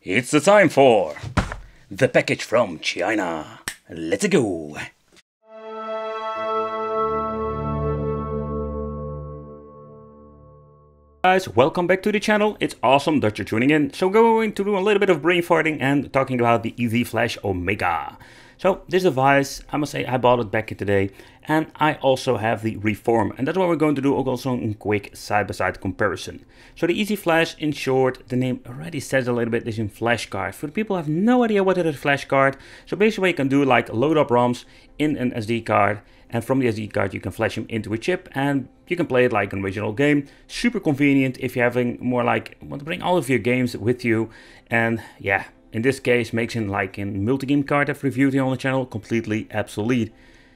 It's the time for the package from China. Let's go. Guys, welcome back to the channel. It's awesome that you're tuning in. So going to do a little bit of brain farting and talking about the Easy Flash Omega. So this device, I must say I bought it back in the day, and I also have the Reform, and that's what we're going to do also in quick side-by-side comparison. So the Easy Flash, in short, the name already says a little bit, is in flash card. For the people who have no idea what it is, flash card. So basically what you can do, like load up ROMs in an SD card, and from the SD card you can flash them into a chip and you can play it like an original game. Super convenient if you're having more like, want to bring all of your games with you. And yeah, in this case makes it like a multi-game card I've reviewed here on the channel completely obsolete.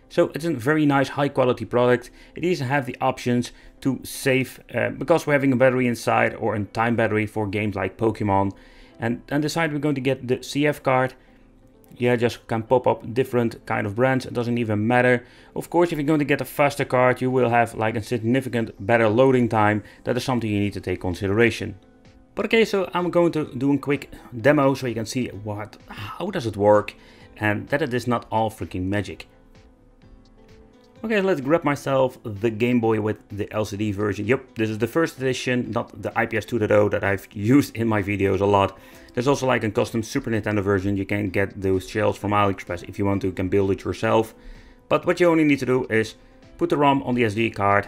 So it's a very nice high quality product. It doesn't have the options to save because we're having a battery inside or a time battery for games like Pokemon. And decide we're going to get the CF card. Yeah, just can pop up different kind of brands. It doesn't even matter. Of course, if you're going to get a faster card, you will have like a significant better loading time. That is something you need to take consideration. But okay, so I'm going to do a quick demo so you can see how does it work and that it is not all freaking magic. Okay, let's grab myself the Game Boy with the LCD version. Yep, this is the first edition, not the IPS 2.0 that I've used in my videos a lot. There's also like a custom Super Nintendo version. You can get those shells from AliExpress if you want to, you can build it yourself. But what you only need to do is put the ROM on the SD card,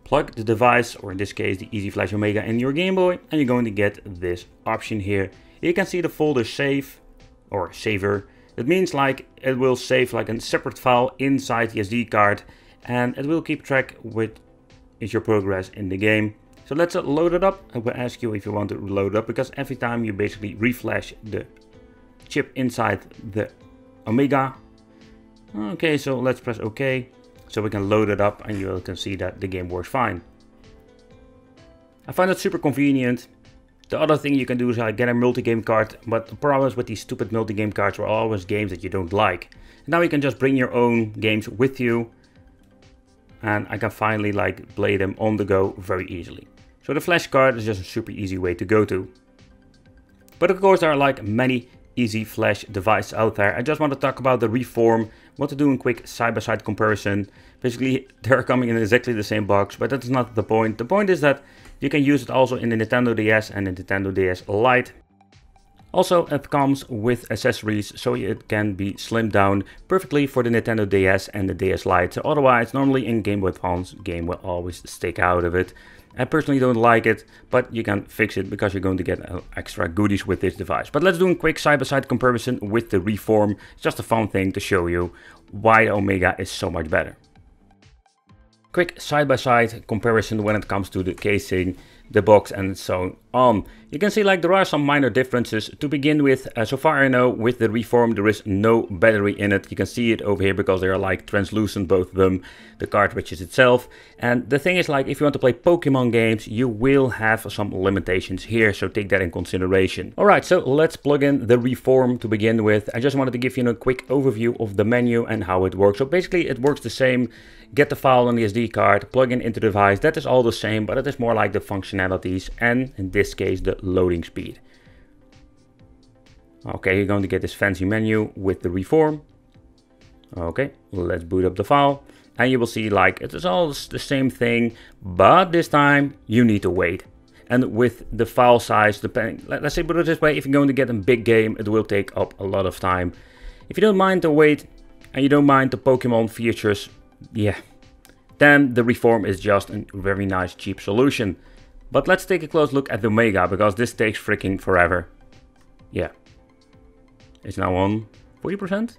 plug the device, or in this case the Easy Flash Omega, in your Game Boy, and you're going to get this option here. You can see the folder save or saver. It means like it will save like a separate file inside the SD card, and it will keep track with your progress in the game. So let's load it up. I will ask you if you want to load it up, because every time you basically reflash the chip inside the Omega. Okay, so let's press OK. So we can load it up and you can see that the game works fine. I find it super convenient. The other thing you can do is like get a multi-game card, but the problems with these stupid multi-game cards are always games that you don't like. And now you can just bring your own games with you, and I can finally like play them on the go very easily. So the flash card is just a super easy way to go to. But of course there are like many Easy Flash devices out there. I just want to talk about the Reform. Want to do a quick side-by-side comparison. Basically they're coming in exactly the same box, but that's not the point. The point is that you can use it also in the Nintendo DS and the Nintendo DS Lite. Also, it comes with accessories, so it can be slimmed down perfectly for the Nintendo DS and the DS Lite. So otherwise, normally in Game Boy Advance, game will always stick out of it. I personally don't like it, but you can fix it because you're going to get extra goodies with this device. But let's do a quick side-by-side comparison with the Reform. It's just a fun thing to show you why the Omega is so much better. Quick side-by-side comparison when it comes to the casing, the box and so on. You can see like there are some minor differences. To begin with, so far I know with the Reform there is no battery in it. You can see it over here because they are like translucent, both of them, the cartridges itself. And the thing is, like if you want to play Pokemon games, you will have some limitations here, so take that in consideration. Alright, so let's plug in the Reform to begin with. I just wanted to give you a quick overview of the menu and how it works. So basically it works the same. Get the file on the SD card, plug in into the device, that is all the same, but it is more like the functionalities and in this case the loading speed. Okay, you're going to get this fancy menu with the Reform. Okay, let's boot up the file and you will see like it is all the same thing, but this time you need to wait. And with the file size, depending, let's say put it this way, if you're going to get a big game, it will take up a lot of time. If you don't mind the wait and you don't mind the Pokemon features, yeah, then the Reform is just a very nice cheap solution. But let's take a close look at the Omega, because this takes freaking forever. Yeah, it's now on 40%,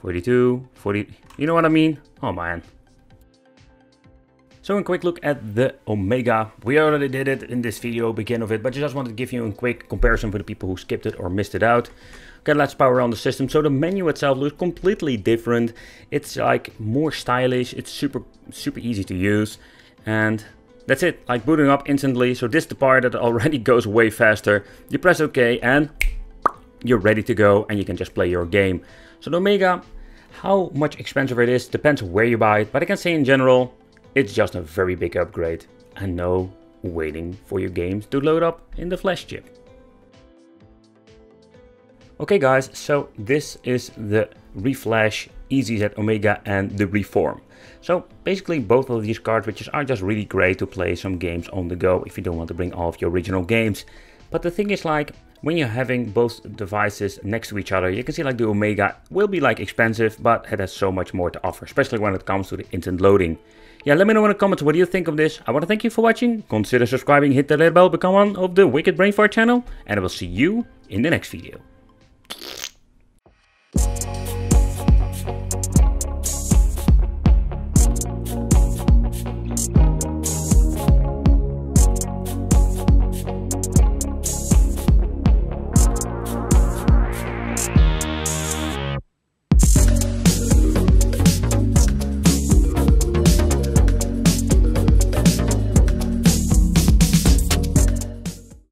42, 40, you know what I mean? Oh man. So a quick look at the Omega. We already did it in this video, begin of it, but I just wanted to give you a quick comparison for the people who skipped it or missed it out. Okay, let's power on the system. So the menu itself looks completely different. It's like more stylish. It's super easy to use. And that's it, like booting up instantly. So this is the part that already goes way faster. You press OK and you're ready to go and you can just play your game. So the Omega, how much expensive it is, depends where you buy it. But I can say in general, it's just a very big upgrade. And no waiting for your games to load up in the flash chip. Okay guys, so this is the Reflash EZZ Omega and the Reform. So basically both of these cartridges are just really great to play some games on the go if you don't want to bring all of your original games. But the thing is, like, when you're having both devices next to each other, you can see like the Omega will be like expensive, but it has so much more to offer, especially when it comes to the instant loading. Yeah, let me know in the comments what do you think of this. I want to thank you for watching. Consider subscribing, hit the little bell, become one of the Wicked Brain Fart channel, and I will see you in the next video.